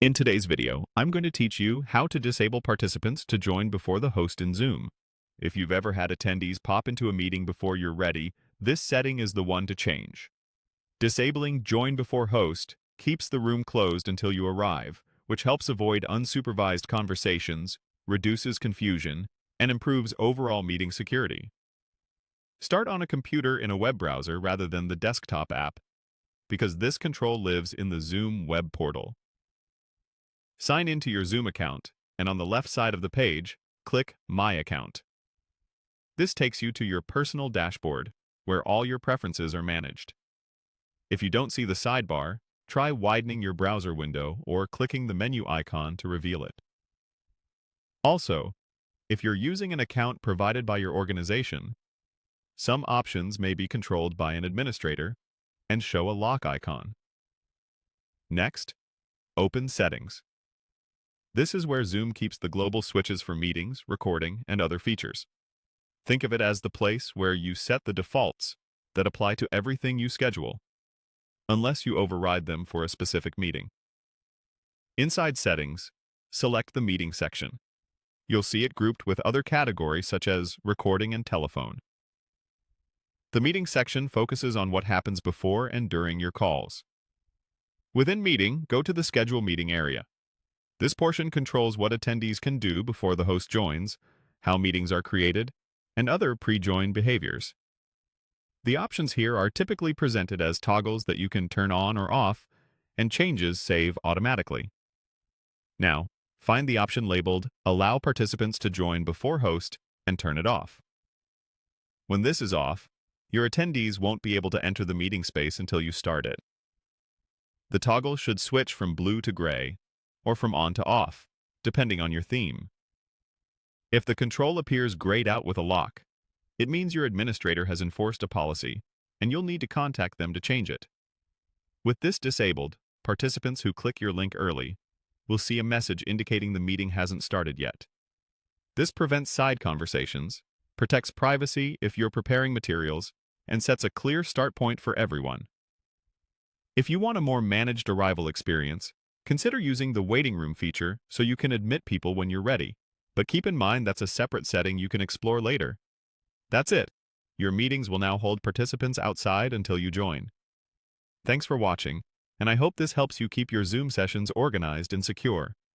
In today's video, I'm going to teach you how to disable participants to join before the host in Zoom. If you've ever had attendees pop into a meeting before you're ready, this setting is the one to change. Disabling Join Before Host keeps the room closed until you arrive, which helps avoid unsupervised conversations, reduces confusion, and improves overall meeting security. Start on a computer in a web browser rather than the desktop app, because this control lives in the Zoom web portal. Sign into your Zoom account, and on the left side of the page, click My Account. This takes you to your personal dashboard, where all your preferences are managed. If you don't see the sidebar, try widening your browser window or clicking the menu icon to reveal it. Also, if you're using an account provided by your organization, some options may be controlled by an administrator and show a lock icon. Next, open Settings. This is where Zoom keeps the global switches for meetings, recording, and other features. Think of it as the place where you set the defaults that apply to everything you schedule, unless you override them for a specific meeting. Inside Settings, select the Meeting section. You'll see it grouped with other categories such as recording and telephone. The Meeting section focuses on what happens before and during your calls. Within Meeting, go to the Schedule Meeting area. This portion controls what attendees can do before the host joins, how meetings are created, and other pre-join behaviors. The options here are typically presented as toggles that you can turn on or off, and changes save automatically. Now, find the option labeled Allow Participants to Join Before Host and turn it off. When this is off, your attendees won't be able to enter the meeting space until you start it. The toggle should switch from blue to gray, or from on to off, depending on your theme. If the control appears grayed out with a lock, it means your administrator has enforced a policy, and you'll need to contact them to change it. With this disabled, participants who click your link early will see a message indicating the meeting hasn't started yet. This prevents side conversations, protects privacy if you're preparing materials, and sets a clear start point for everyone. If you want a more managed arrival experience, consider using the waiting room feature so you can admit people when you're ready, but keep in mind that's a separate setting you can explore later. That's it. Your meetings will now hold participants outside until you join. Thanks for watching, and I hope this helps you keep your Zoom sessions organized and secure.